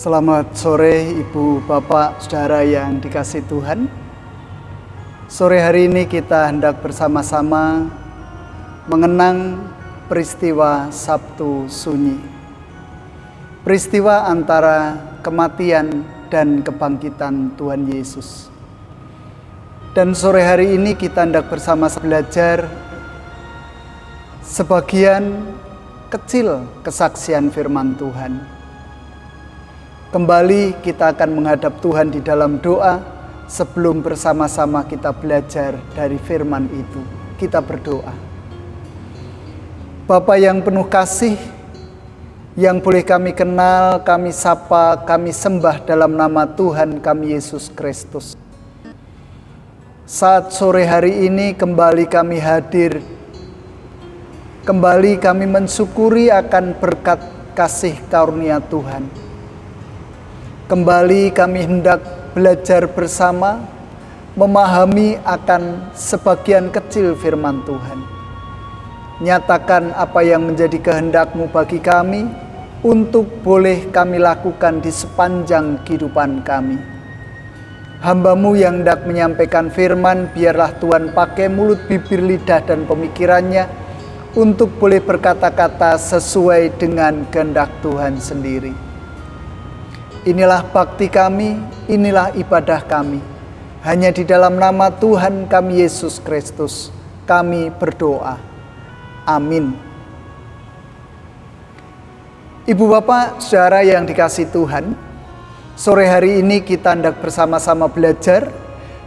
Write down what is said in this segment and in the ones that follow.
Selamat sore Ibu, Bapak, Saudara yang dikasihi Tuhan. Sore hari ini kita hendak bersama-sama mengenang peristiwa Sabtu Sunyi. Peristiwa antara kematian dan kebangkitan Tuhan Yesus. Dan sore hari ini kita hendak bersama-sama belajar sebagian kecil kesaksian firman Tuhan. Kembali kita akan menghadap Tuhan di dalam doa sebelum bersama-sama kita belajar dari firman itu. Kita berdoa. Bapa yang penuh kasih, yang boleh kami kenal, kami sapa, kami sembah dalam nama Tuhan kami Yesus Kristus. Saat sore hari ini kembali kami hadir, kembali kami mensyukuri akan berkat kasih karunia Tuhan. Kembali kami hendak belajar bersama, memahami akan sebagian kecil firman Tuhan. Nyatakan apa yang menjadi kehendak-Mu bagi kami, untuk boleh kami lakukan di sepanjang kehidupan kami. Hamba-Mu yang hendak menyampaikan firman, biarlah Tuhan pakai mulut, bibir, lidah, dan pemikirannya, untuk boleh berkata-kata sesuai dengan kehendak Tuhan sendiri. Inilah bakti kami, inilah ibadah kami. Hanya di dalam nama Tuhan kami Yesus Kristus, kami berdoa. Amin. Ibu, Bapak, Saudara yang dikasihi Tuhan, sore hari ini kita hendak bersama-sama belajar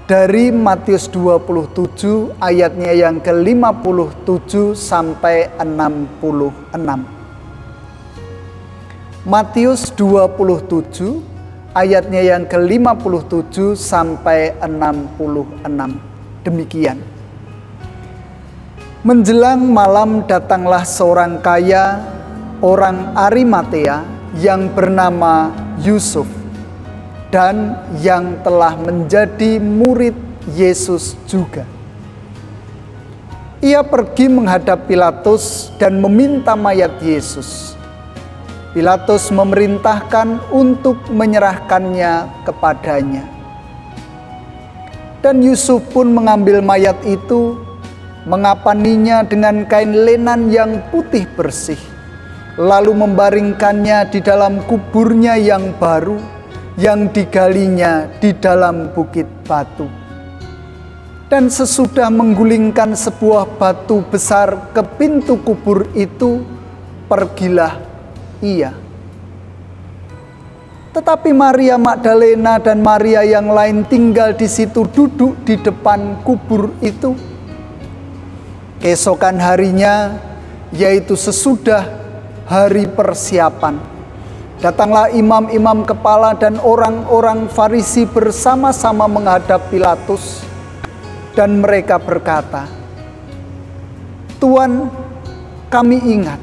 dari Matius 27 ayatnya yang ke-57 sampai 66. Matius 27 ayatnya yang ke-57 sampai 66. Demikian. Menjelang malam datanglah seorang kaya, orang Arimatea yang bernama Yusuf, dan yang telah menjadi murid Yesus juga. Ia pergi menghadap Pilatus dan meminta mayat Yesus. Pilatus memerintahkan untuk menyerahkannya kepadanya. Dan Yusuf pun mengambil mayat itu, mengapaninya dengan kain lenan yang putih bersih, lalu membaringkannya di dalam kuburnya yang baru, yang digalinya di dalam bukit batu. Dan sesudah menggulingkan sebuah batu besar ke pintu kubur itu, pergilah ia. Tetapi Maria Magdalena dan Maria yang lain tinggal di situ, duduk di depan kubur itu. Keesokan harinya, yaitu sesudah hari persiapan, datanglah imam-imam kepala dan orang-orang Farisi bersama-sama menghadap Pilatus, dan mereka berkata, "Tuan, kami ingat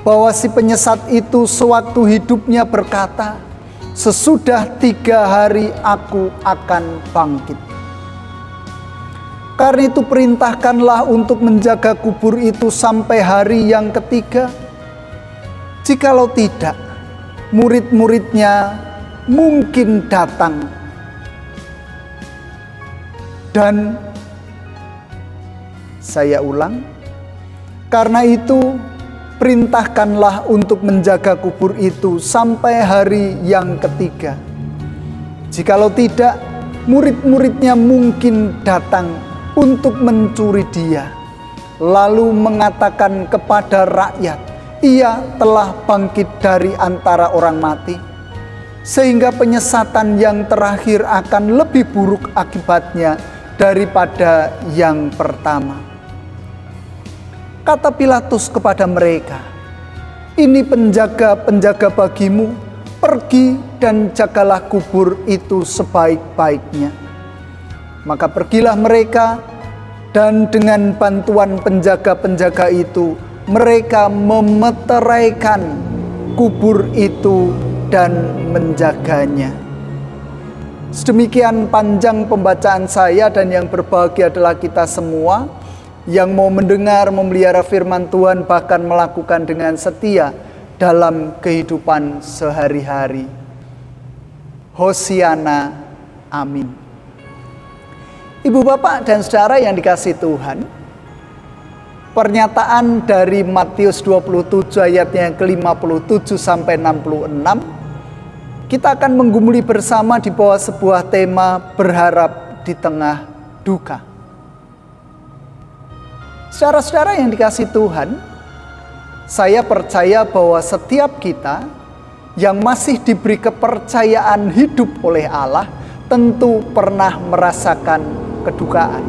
bahwa si penyesat itu sewaktu hidupnya berkata, 'Sesudah 3 hari aku akan bangkit.' Karena itu perintahkanlah untuk menjaga kubur itu sampai hari yang ketiga. Jikalau tidak, murid-muridnya mungkin datang dan," saya ulang, "karena itu perintahkanlah untuk menjaga kubur itu sampai hari yang ketiga. Jikalau tidak, murid-muridnya mungkin datang untuk mencuri dia, lalu mengatakan kepada rakyat, 'Ia telah bangkit dari antara orang mati,' sehingga penyesatan yang terakhir akan lebih buruk akibatnya daripada yang pertama." Kata Pilatus kepada mereka, "Ini penjaga-penjaga bagimu, pergi dan jagalah kubur itu sebaik-baiknya." Maka pergilah mereka, dan dengan bantuan penjaga-penjaga itu, mereka memeteraikan kubur itu dan menjaganya. Sedemikian panjang pembacaan saya, dan yang berbahagia adalah kita semua yang mau mendengar, memelihara firman Tuhan, bahkan melakukan dengan setia dalam kehidupan sehari-hari. Hosiana, amin. Ibu, bapak, dan saudara yang dikasihi Tuhan, pernyataan dari Matius 27 ayatnya yang ke-57 sampai 66, kita akan menggumuli bersama di bawah sebuah tema berharap di tengah duka. Saudara-saudara yang dikasihi Tuhan, saya percaya bahwa setiap kita yang masih diberi kepercayaan hidup oleh Allah tentu pernah merasakan kedukaan.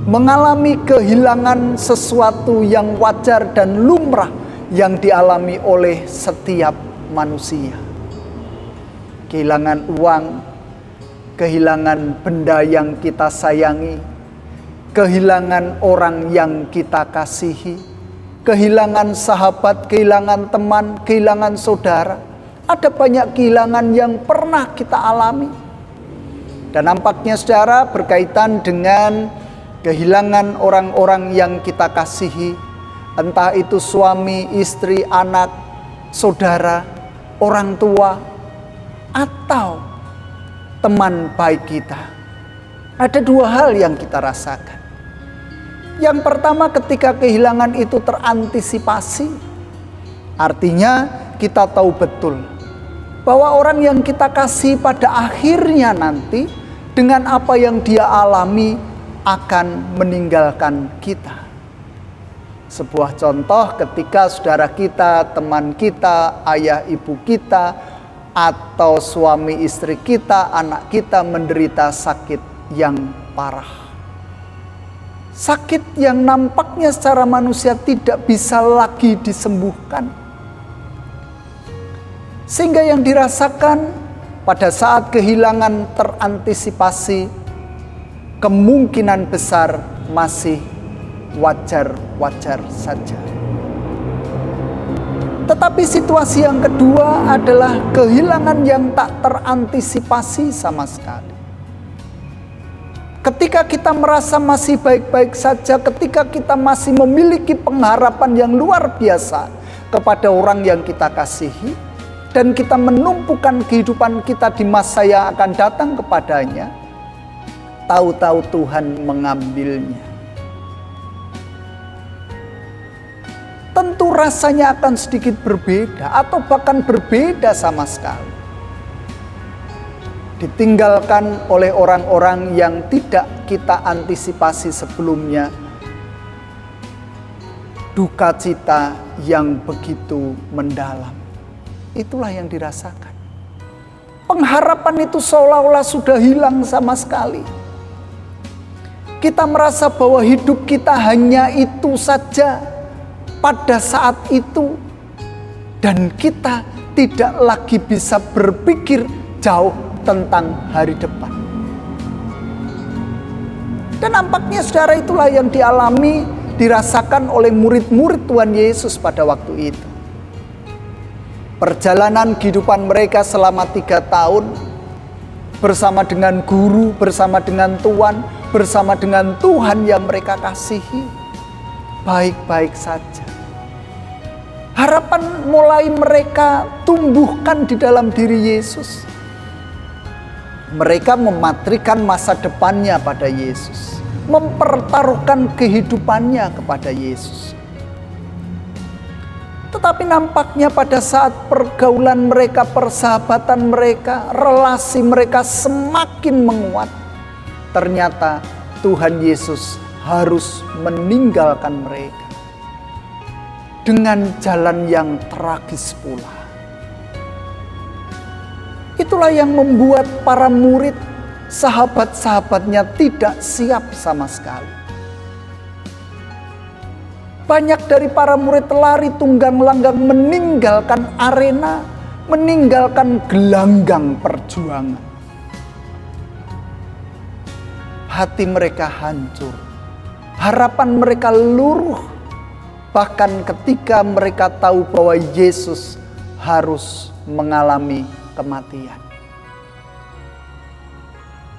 Mengalami kehilangan sesuatu yang wajar dan lumrah yang dialami oleh setiap manusia. Kehilangan uang, kehilangan benda yang kita sayangi, kehilangan orang yang kita kasihi, kehilangan sahabat, kehilangan teman, kehilangan saudara. Ada banyak kehilangan yang pernah kita alami. Dan nampaknya saudara berkaitan dengan kehilangan orang-orang yang kita kasihi, entah itu suami, istri, anak, saudara, orang tua, atau teman baik kita. Ada 2 hal yang kita rasakan. Yang pertama, ketika kehilangan itu terantisipasi, artinya kita tahu betul bahwa orang yang kita kasih pada akhirnya nanti dengan apa yang dia alami akan meninggalkan kita. Sebuah contoh ketika saudara kita, teman kita, ayah ibu kita, atau suami istri kita, anak kita menderita sakit yang parah. Sakit yang nampaknya secara manusia tidak bisa lagi disembuhkan. Sehingga yang dirasakan pada saat kehilangan terantisipasi, kemungkinan besar masih wajar-wajar saja. Tetapi situasi yang kedua adalah kehilangan yang tak terantisipasi sama sekali. Ketika kita merasa masih baik-baik saja, ketika kita masih memiliki pengharapan yang luar biasa kepada orang yang kita kasihi, dan kita menumpukan kehidupan kita di masa yang akan datang kepadanya, tahu-tahu Tuhan mengambilnya. Tentu rasanya akan sedikit berbeda atau bahkan berbeda sama sekali. Ditinggalkan oleh orang-orang yang tidak kita antisipasi sebelumnya. Duka cita yang begitu mendalam. Itulah yang dirasakan. Pengharapan itu seolah-olah sudah hilang sama sekali. Kita merasa bahwa hidup kita hanya itu saja pada saat itu. Dan kita tidak lagi bisa berpikir jauh tentang hari depan. Dan nampaknya saudara itulah yang dialami, dirasakan oleh murid-murid Tuhan Yesus pada waktu itu. Perjalanan kehidupan mereka selama 3 tahun bersama dengan guru, bersama dengan Tuhan, bersama dengan Tuhan yang mereka kasihi, baik-baik saja. Harapan mulai mereka tumbuhkan di dalam diri Yesus. Mereka mematrikan masa depannya pada Yesus, mempertaruhkan kehidupannya kepada Yesus. Tetapi nampaknya pada saat pergaulan mereka, persahabatan mereka, relasi mereka semakin menguat, ternyata Tuhan Yesus harus meninggalkan mereka dengan jalan yang tragis pula. Itulah yang membuat para murid, sahabat-sahabatnya tidak siap sama sekali. Banyak dari para murid lari tunggang-langgang meninggalkan arena, meninggalkan gelanggang perjuangan. Hati mereka hancur, harapan mereka luruh, bahkan ketika mereka tahu bahwa Yesus harus mengalami kematian.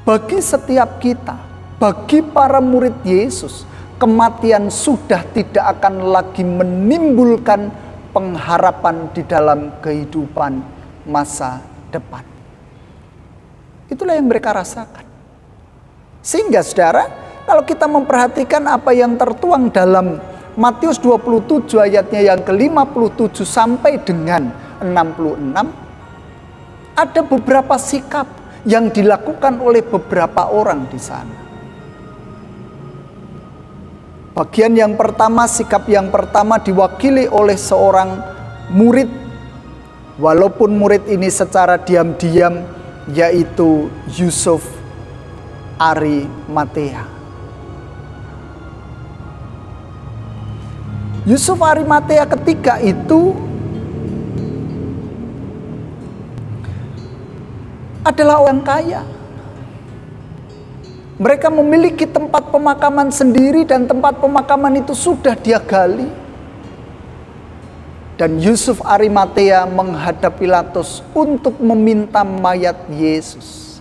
Bagi setiap kita, bagi para murid Yesus, kematian sudah tidak akan lagi menimbulkan pengharapan di dalam kehidupan masa depan. Itulah yang mereka rasakan. Sehingga saudara, kalau kita memperhatikan apa yang tertuang dalam Matius 27 ayatnya yang ke-57 sampai dengan 66, ada beberapa sikap yang dilakukan oleh beberapa orang di sana. Bagian yang pertama, sikap yang pertama diwakili oleh seorang murid. Walaupun murid ini secara diam-diam, yaitu Yusuf Arimatea. Yusuf Arimatea ketika itu adalah orang kaya. Mereka memiliki tempat pemakaman sendiri dan tempat pemakaman itu sudah dia gali. Dan Yusuf Arimatea menghadap Pilatus untuk meminta mayat Yesus.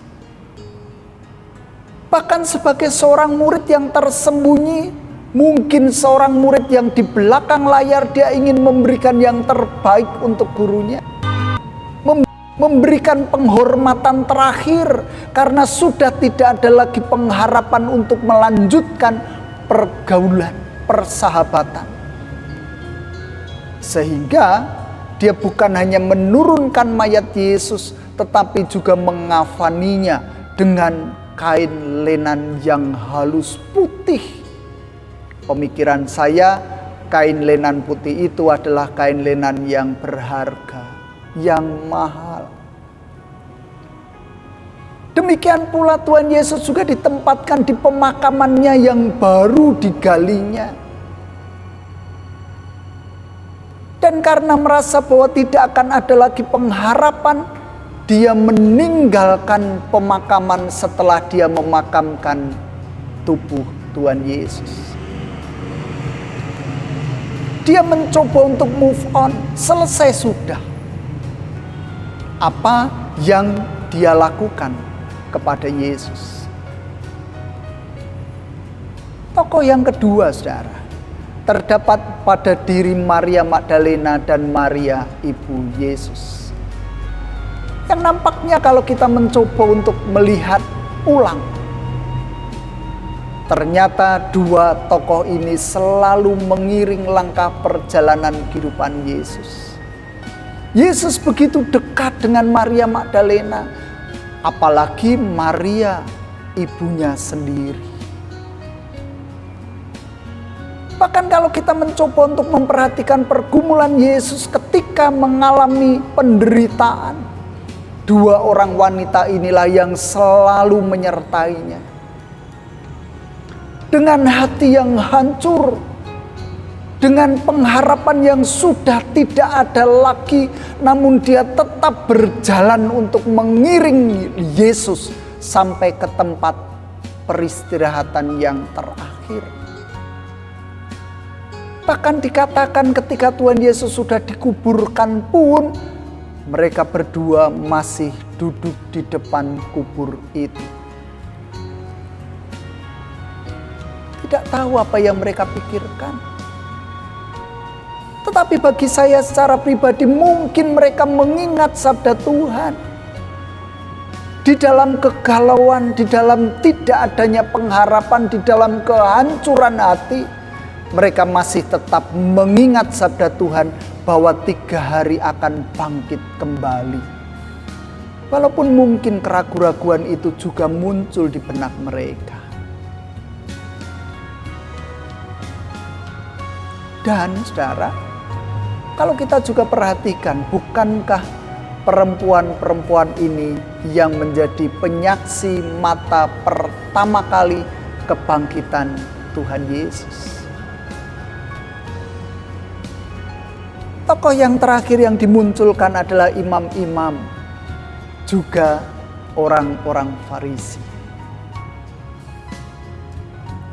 Bahkan sebagai seorang murid yang tersembunyi, mungkin seorang murid yang di belakang layar, dia ingin memberikan yang terbaik untuk gurunya. Memberikan penghormatan terakhir karena sudah tidak ada lagi pengharapan untuk melanjutkan pergaulan, persahabatan. Sehingga dia bukan hanya menurunkan mayat Yesus, tetapi juga mengafaninya dengan kain lenan yang halus putih. Pemikiran saya, kain lenan putih itu adalah kain lenan yang berharga, yang mahal. Demikian pula Tuhan Yesus juga ditempatkan di pemakamannya yang baru digalinya. Dan karena merasa bahwa tidak akan ada lagi pengharapan, dia meninggalkan pemakaman setelah dia memakamkan tubuh Tuhan Yesus. Dia mencoba untuk move on, selesai sudah. Apa yang dia lakukan kepada Yesus? Tokoh yang kedua, saudara, terdapat pada diri Maria Magdalena dan Maria ibu Yesus. Yang nampaknya kalau kita mencoba untuk melihat ulang, ternyata dua tokoh ini selalu mengiring langkah perjalanan kehidupan Yesus. Yesus begitu dekat dengan Maria Magdalena, apalagi Maria ibunya sendiri. Bahkan kalau kita mencoba untuk memperhatikan pergumulan Yesus ketika mengalami penderitaan, dua orang wanita inilah yang selalu menyertainya. Dengan hati yang hancur, dengan pengharapan yang sudah tidak ada lagi, namun dia tetap berjalan untuk mengiring Yesus sampai ke tempat peristirahatan yang terakhir. Bahkan dikatakan ketika Tuhan Yesus sudah dikuburkan pun, mereka berdua masih duduk di depan kubur itu. Tidak tahu apa yang mereka pikirkan. Tetapi bagi saya secara pribadi, mungkin mereka mengingat sabda Tuhan. Di dalam kegalauan, di dalam tidak adanya pengharapan, di dalam kehancuran hati, mereka masih tetap mengingat sabda Tuhan bahwa 3 hari akan bangkit kembali. Walaupun mungkin keraguan-raguan itu juga muncul di benak mereka. Dan saudara, kalau kita juga perhatikan, bukankah perempuan-perempuan ini yang menjadi penyaksi mata pertama kali kebangkitan Tuhan Yesus? Tokoh yang terakhir yang dimunculkan adalah imam-imam, juga orang-orang Farisi.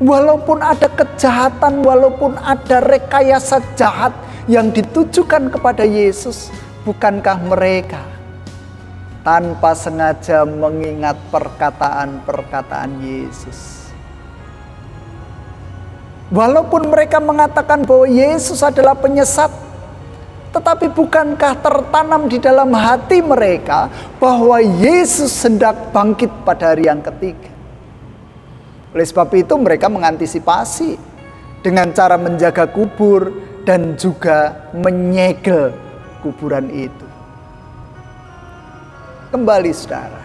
Walaupun ada kejahatan, walaupun ada rekayasa jahat yang ditujukan kepada Yesus, bukankah mereka tanpa sengaja mengingat perkataan-perkataan Yesus? Walaupun mereka mengatakan bahwa Yesus adalah penyesat, tetapi bukankah tertanam di dalam hati mereka bahwa Yesus hendak bangkit pada hari yang ketiga? Oleh sebab itu mereka mengantisipasi dengan cara menjaga kubur dan juga menyegel kuburan itu. Kembali saudara,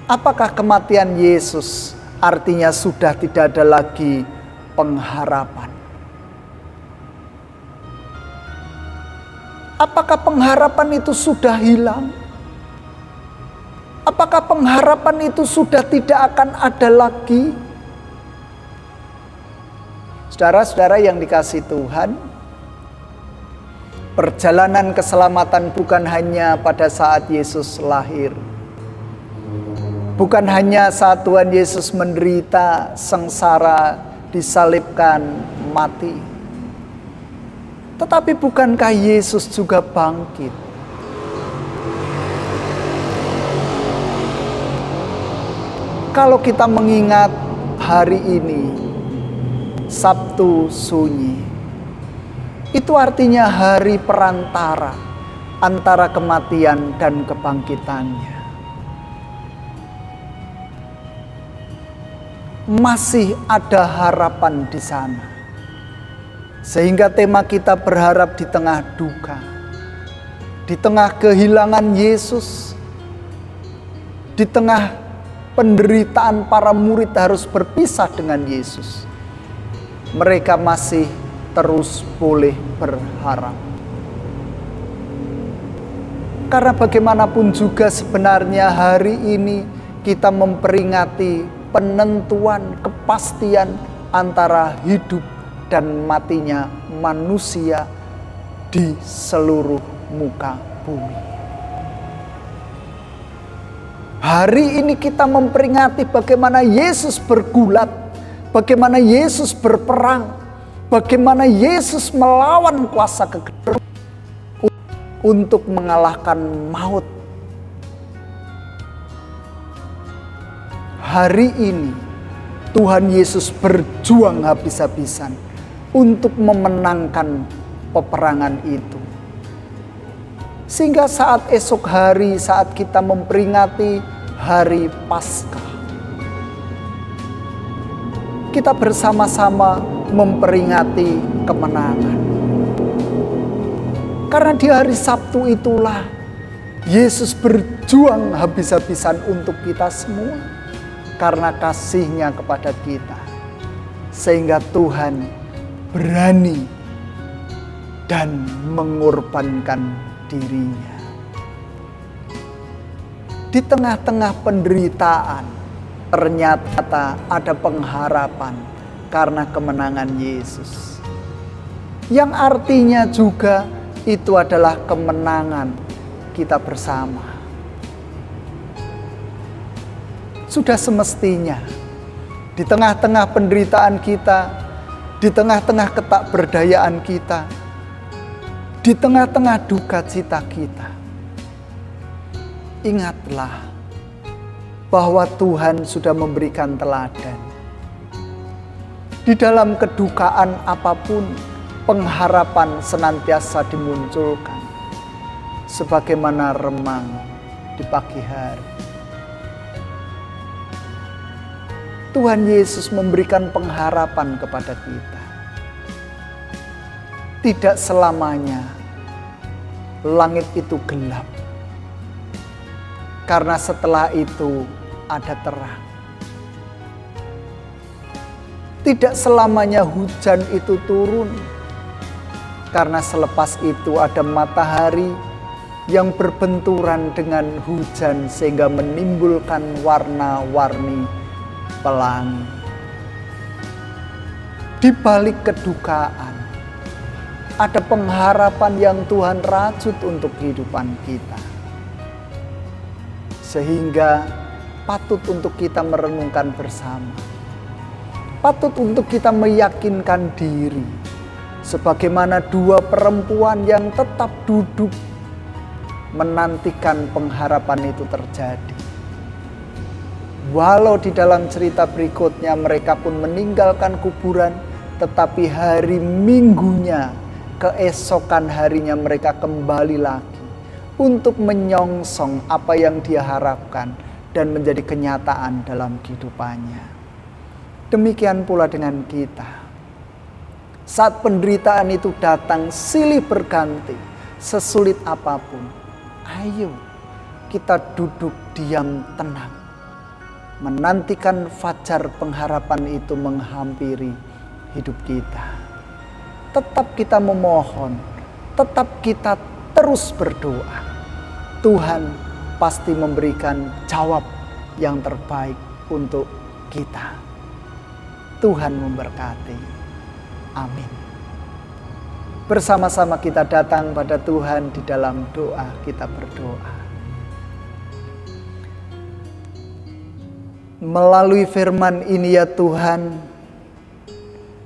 apakah kematian Yesus artinya sudah tidak ada lagi pengharapan? Apakah pengharapan itu sudah hilang? Apakah pengharapan itu sudah tidak akan ada lagi? Saudara-saudara yang dikasihi Tuhan, perjalanan keselamatan bukan hanya pada saat Yesus lahir. Bukan hanya saat Tuhan Yesus menderita, sengsara, disalibkan, mati. Tetapi bukankah Yesus juga bangkit? Kalau kita mengingat hari ini, Sabtu Sunyi, itu artinya hari perantara antara kematian dan kebangkitannya. Masih ada harapan di sana. Sehingga tema kita berharap di tengah duka, di tengah kehilangan Yesus, di tengah penderitaan para murid harus berpisah dengan Yesus, mereka masih terus boleh berharap. Karena bagaimanapun juga sebenarnya hari ini kita memperingati penentuan kepastian antara hidup dan matinya manusia di seluruh muka bumi. Hari ini kita memperingati bagaimana Yesus bergulat, bagaimana Yesus berperang, bagaimana Yesus melawan kuasa kegelapan untuk mengalahkan maut. Hari ini Tuhan Yesus berjuang habis-habisan untuk memenangkan peperangan itu. Sehingga saat esok hari, saat kita memperingati hari Paskah, kita bersama-sama memperingati kemenangan. Karena di hari Sabtu itulah Yesus berjuang habis-habisan untuk kita semua. Karena kasih-Nya kepada kita. Sehingga Tuhan berani dan mengorbankan diri-Nya. Di tengah-tengah penderitaan, ternyata ada pengharapan karena kemenangan Yesus. Yang artinya juga itu adalah kemenangan kita bersama. Sudah semestinya di tengah-tengah penderitaan kita, di tengah-tengah ketakberdayaan kita, di tengah-tengah duka cita kita, ingatlah bahwa Tuhan sudah memberikan teladan. Di dalam kedukaan apapun, pengharapan senantiasa dimunculkan sebagaimana remang di pagi hari. Tuhan Yesus memberikan pengharapan kepada kita. Tidak selamanya langit itu gelap. Karena setelah itu ada terang. Tidak selamanya hujan itu turun. Karena selepas itu ada matahari yang berbenturan dengan hujan sehingga menimbulkan warna-warni pelangi. Di balik kedukaan ada pengharapan yang Tuhan rajut untuk kehidupan kita. Sehingga patut untuk kita merenungkan bersama. Patut untuk kita meyakinkan diri. Sebagaimana dua perempuan yang tetap duduk menantikan pengharapan itu terjadi. Walau di dalam cerita berikutnya mereka pun meninggalkan kuburan, tetapi hari Minggunya, keesokan harinya mereka kembali lagi untuk menyongsong apa yang dia harapkan dan menjadi kenyataan dalam kehidupannya. Demikian pula dengan kita. Saat penderitaan itu datang silih berganti, sesulit apapun, ayo kita duduk diam tenang, menantikan fajar pengharapan itu menghampiri hidup kita. Tetap kita memohon, tetap kita terus berdoa. Tuhan pasti memberikan jawab yang terbaik untuk kita. Tuhan memberkati. Amin. Bersama-sama kita datang pada Tuhan di dalam doa, kita berdoa. Melalui firman ini ya Tuhan,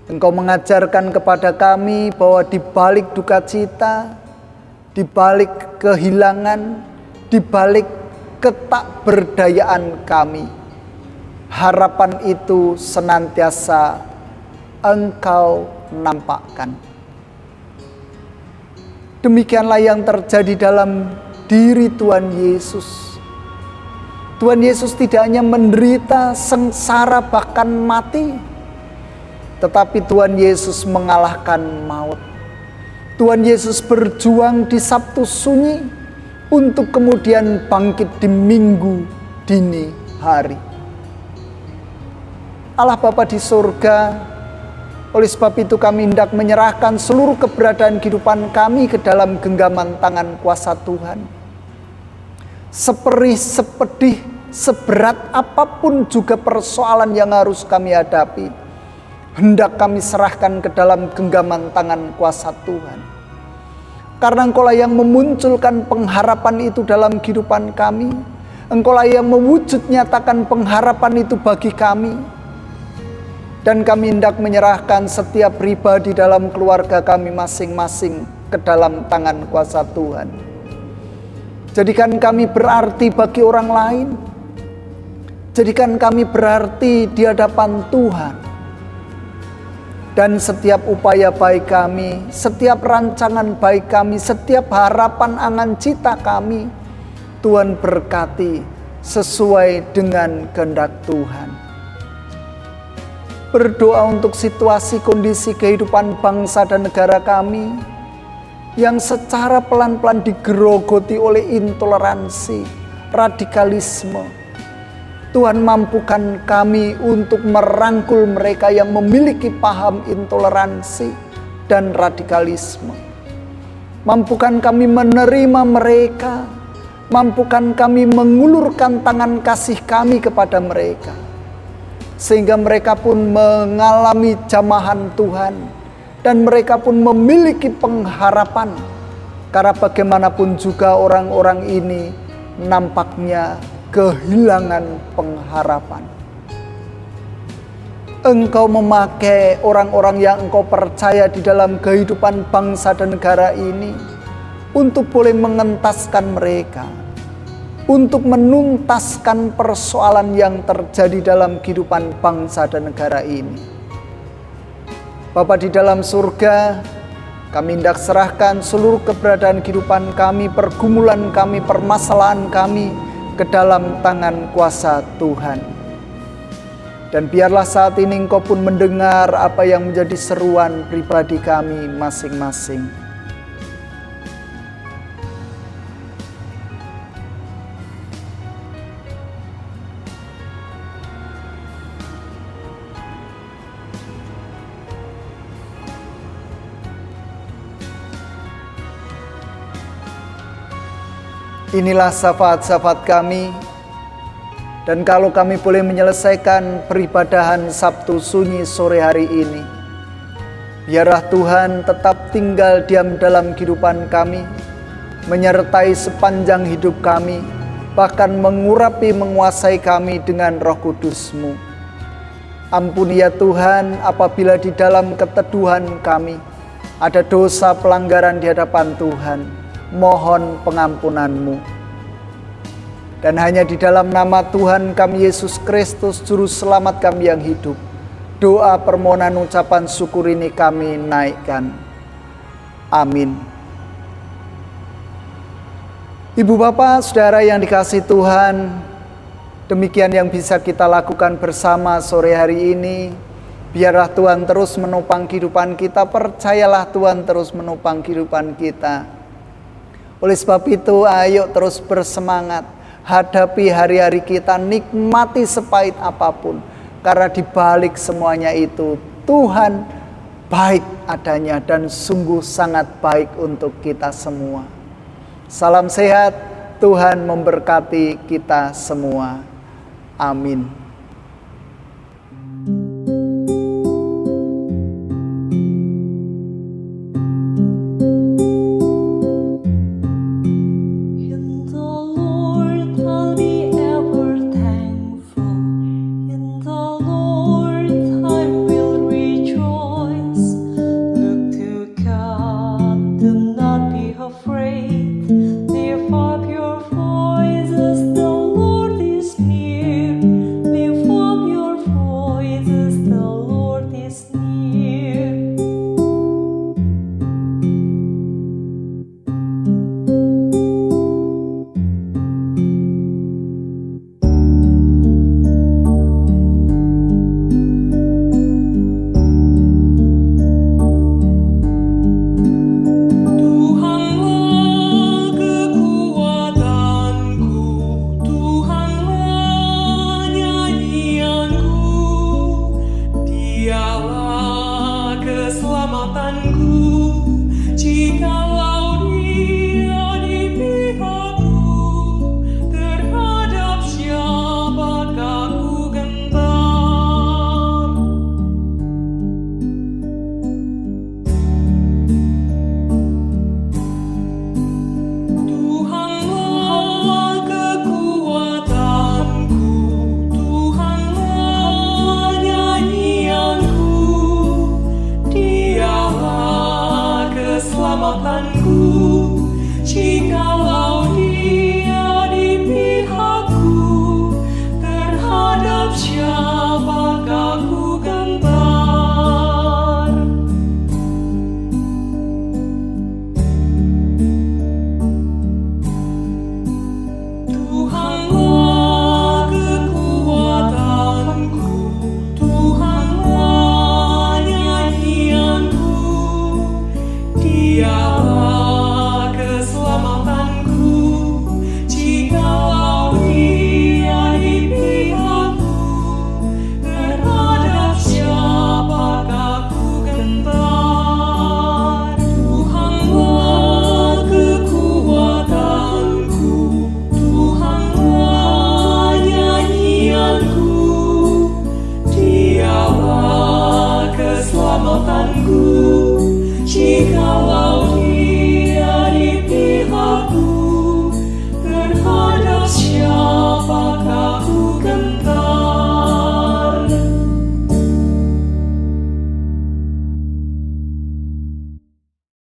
Engkau mengajarkan kepada kami bahwa di balik duka cita, di balik kehilangan, di balik ketakberdayaan kami, harapan itu senantiasa Engkau nampakkan. Demikianlah yang terjadi dalam diri Tuhan Yesus. Tuhan Yesus tidak hanya menderita, sengsara, bahkan mati. Tetapi Tuhan Yesus mengalahkan maut. Tuhan Yesus berjuang di Sabtu Sunyi untuk kemudian bangkit di Minggu dini hari. Allah Bapa di surga, oleh sebab itu kami hendak menyerahkan seluruh keberadaan kehidupan kami ke dalam genggaman tangan kuasa Tuhan. Seperih, sepedih, seberat apapun juga persoalan yang harus kami hadapi, hendak kami serahkan ke dalam genggaman tangan kuasa Tuhan. Karena Engkaulah yang memunculkan pengharapan itu dalam kehidupan kami. Engkaulah yang mewujud nyatakan pengharapan itu bagi kami. Dan kami hendak menyerahkan setiap pribadi dalam keluarga kami masing-masing ke dalam tangan kuasa Tuhan. Jadikan kami berarti bagi orang lain. Jadikan kami berarti di hadapan Tuhan. Dan setiap upaya baik kami, setiap rancangan baik kami, setiap harapan angan cita kami, Tuhan berkati sesuai dengan kehendak Tuhan. Berdoa untuk situasi kondisi kehidupan bangsa dan negara kami yang secara pelan-pelan digerogoti oleh intoleransi, radikalisme. Tuhan, mampukan kami untuk merangkul mereka yang memiliki paham intoleransi dan radikalisme. Mampukan kami menerima mereka, mampukan kami mengulurkan tangan kasih kami kepada mereka, sehingga mereka pun mengalami jamahan Tuhan, dan mereka pun memiliki pengharapan, karena bagaimanapun juga orang-orang ini nampaknya kehilangan pengharapan. Engkau memakai orang-orang yang Engkau percaya di dalam kehidupan bangsa dan negara ini untuk boleh mengentaskan mereka, untuk menuntaskan persoalan yang terjadi dalam kehidupan bangsa dan negara ini. Bapa di dalam surga, kami hendak serahkan seluruh keberadaan kehidupan kami, pergumulan kami, permasalahan kami ke dalam tangan kuasa Tuhan. Dan biarlah saat ini Engkau pun mendengar apa yang menjadi seruan pribadi kami masing-masing. Inilah syafaat-syafaat kami, dan kalau kami boleh menyelesaikan peribadahan Sabtu Sunyi sore hari ini, biarlah Tuhan tetap tinggal diam dalam kehidupan kami, menyertai sepanjang hidup kami, bahkan mengurapi menguasai kami dengan Roh Kudus-Mu. Ampuni ya Tuhan apabila di dalam keteduhan kami ada dosa pelanggaran di hadapan Tuhan. Mohon pengampunan-Mu. Dan hanya di dalam nama Tuhan kami Yesus Kristus, Juru Selamat kami yang hidup, doa permohonan ucapan syukur ini kami naikkan. Amin. Ibu Bapak, Saudara yang dikasihi Tuhan, demikian yang bisa kita lakukan bersama sore hari ini. Biarlah Tuhan terus menopang kehidupan kita, percayalah Tuhan terus menopang kehidupan kita. Oleh sebab itu, ayo terus bersemangat, hadapi hari-hari kita, nikmati sepahit apapun. Karena di balik semuanya itu, Tuhan baik adanya dan sungguh sangat baik untuk kita semua. Salam sehat, Tuhan memberkati kita semua. Amin.